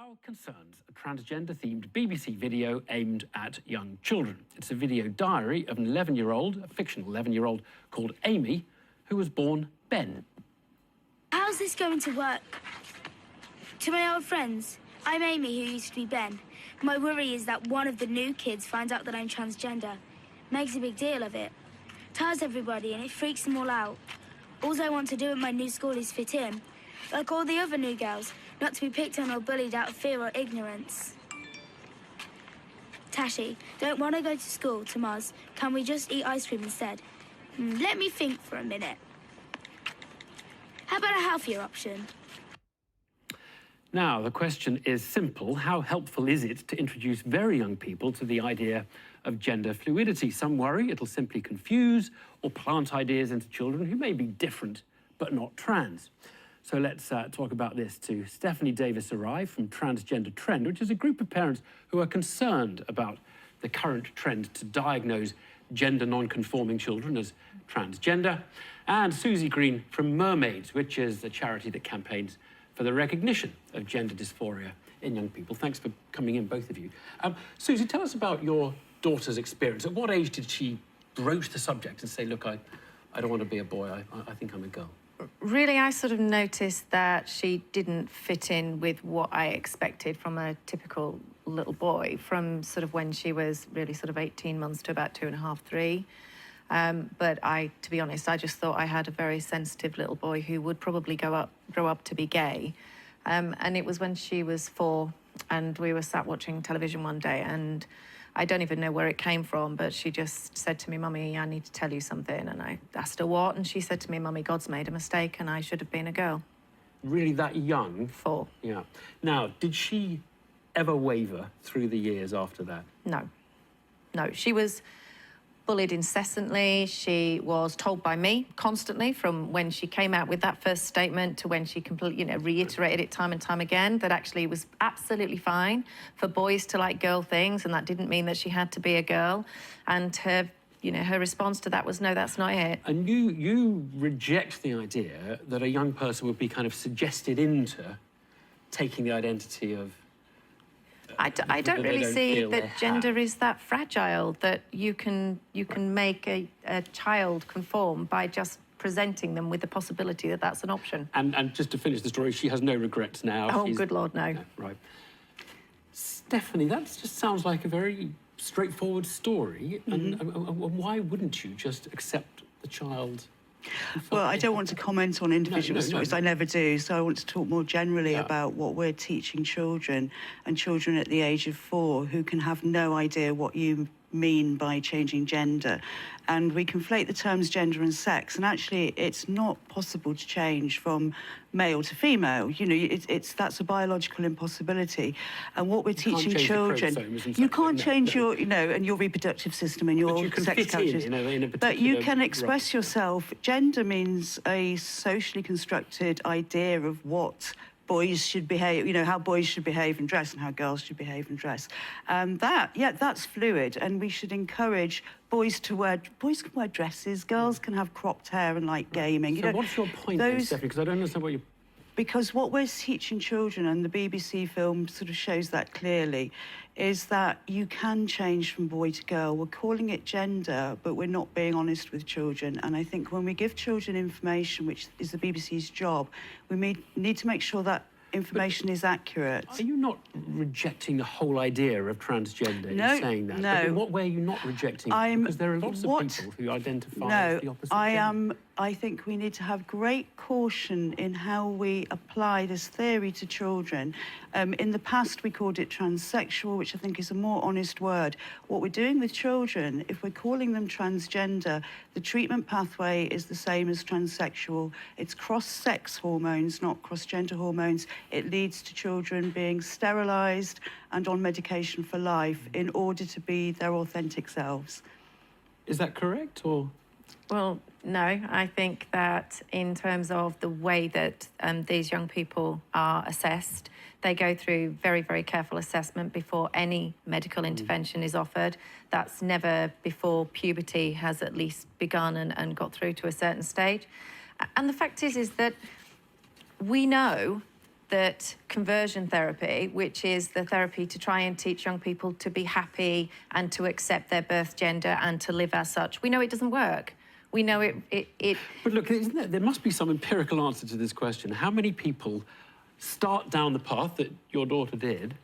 How concerns a transgender-themed BBC video aimed at young children. It's a video diary of an 11-year-old, a fictional 11-year-old called Amy, who was born Ben. How's this going to work? To my old friends, I'm Amy, who used to be Ben. My worry is that one of the new kids finds out that I'm transgender, makes a big deal of it, tells everybody, and it freaks them all out. All I want to do at my new school is fit in, like all the other new girls, not to be picked on or bullied out of fear or ignorance. Tashi, don't want to go to school, to Mars. Can we just eat ice cream instead? Let me think for a minute. How about a healthier option? Now, the question is simple. How helpful is it to introduce very young people to the idea of gender fluidity? Some worry it'll simply confuse or plant ideas into children who may be different but not trans. So let's talk about this to Stephanie Davies-Arai from Transgender Trend, which is a group of parents who are concerned about the current trend to diagnose gender non-conforming children as transgender, and Susie Green from Mermaids, which is a charity that campaigns for the recognition of gender dysphoria in young people. Thanks for coming in, both of you. Susie, tell us about your daughter's experience. At what age did she broach the subject and say, look, I don't want to be a boy, I think I'm a girl? Really, I sort of noticed that she didn't fit in with what I expected from a typical little boy from sort of when she was really sort of 18 months to about 2.5, 3. But to be honest, I just thought I had a very sensitive little boy who would probably grow up to be gay. And it was when she was 4 and we were sat watching television one day, and I don't even know where it came from, but she just said to me, Mummy, I need to tell you something. And I asked her what, and she said to me, Mummy, God's made a mistake and I should have been a girl. Really that young? 4. Yeah. Now, did she ever waver through the years after that? No. No, she was bullied incessantly. She was told by me constantly, from when she came out with that first statement to when she completely, reiterated it time and time again, that actually it was absolutely fine for boys to like girl things, and that didn't mean that she had to be a girl. And her, her response to that was, no, that's not it. And you reject the idea that a young person would be kind of suggested into taking the identity of I don't really see that gender is that fragile, that you can make a child conform by just presenting them with the possibility that that's an option. And just to finish the story, she has no regrets now. Oh, good Lord, no. No, right. Stephanie, that just sounds like a very straightforward story. And why wouldn't you just accept the child? Well, I don't want to comment on individual stories. I never do. So I want to talk more generally about what we're teaching children, and children at the age of 4 who can have no idea what you mean by changing gender. And we conflate the terms gender and sex, and actually it's not possible to change from male to female. That's a biological impossibility. And what we're teaching children, you can't change your, and your reproductive system and your sex culture. But you can express yourself. Gender means a socially constructed idea of what boys should behave, how boys should behave and dress, and how girls should behave and dress. That's fluid, and we should encourage boys can wear dresses, girls can have cropped hair and like gaming. So what's your point then, Stephanie? Because I don't understand what you... Because what we're teaching children, and the BBC film sort of shows that clearly, is that you can change from boy to girl. We're calling it gender, but we're not being honest with children. And I think when we give children information, which is the BBC's job, we need to make sure that information is accurate. Are you not rejecting the whole idea of transgender in saying that? No. But in what way are you not rejecting it? Because there are lots of people who identify as the opposite gender. I think we need to have great caution in how we apply this theory to children. In the past, we called it transsexual, which I think is a more honest word. What we're doing with children, if we're calling them transgender, the treatment pathway is the same as transsexual. It's cross-sex hormones, not cross-gender hormones. It leads to children being sterilised and on medication for life in order to be their authentic selves. Is that correct, or...? Well, no, I think that in terms of the way that these young people are assessed, they go through very, very careful assessment before any medical intervention is offered. That's never before puberty has at least begun and got through to a certain stage. And the fact is that we know that conversion therapy, which is the therapy to try and teach young people to be happy and to accept their birth gender and to live as such, we know it doesn't work. We know it. But look, there must be some empirical answer to this question. How many people start down the path that your daughter did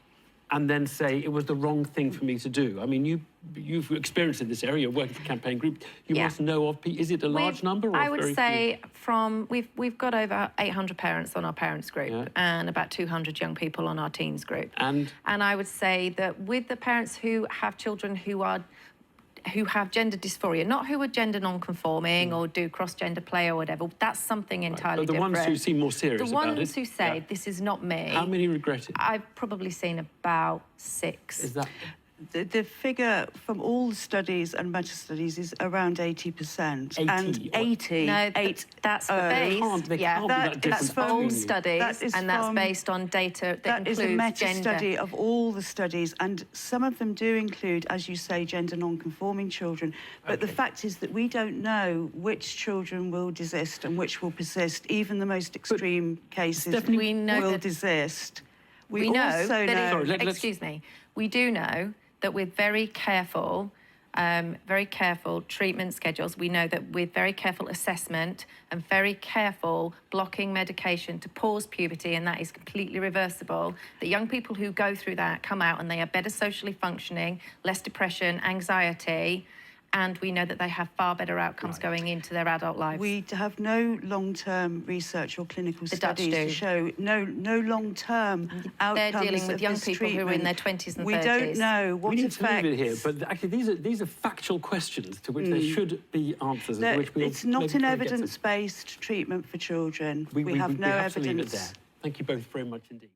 and then say it was the wrong thing for me to do? I mean, you've experienced in this area, you're working for Campaign Group. You must know of people. Is it a large number? Or I would very say few? we've got over 800 parents on our parents group and about 200 young people on our teens group. And I would say that with the parents who have children who have gender dysphoria, not who are gender non-conforming or do cross-gender play or whatever, that's something entirely different. But the ones who seem more serious about it. The ones who say, this is not me. How many regret it? I've probably seen about 6. Is that... The figure from all the studies and meta-studies is around 80%. 80? And 80. No, that's the base. They can't be that different that's between old you. studies, and that's based on data that includes is a meta-study gender. of all the studies, and some of them do include, as you say, gender non-conforming children. But the fact is that we don't know which children will desist and which will persist. Even the most extreme cases will desist. We know also that know... excuse me. We do know that with very careful treatment schedules, we know that with very careful assessment and very careful blocking medication to pause puberty, and that is completely reversible, that young people who go through that come out and they are better socially functioning, less depression, anxiety, and we know that they have far better outcomes going into their adult lives. We have no long-term research or clinical The studies to show no long-term outcomes. They're dealing with of young this people treatment. who are in their 20s and 30s. We don't know what we need effects... to leave it here, but actually these are factual questions to which there should be answers. Which we'll it's not an evidence-based treatment for children. We have no have to leave it evidence. there. Thank you both very much indeed.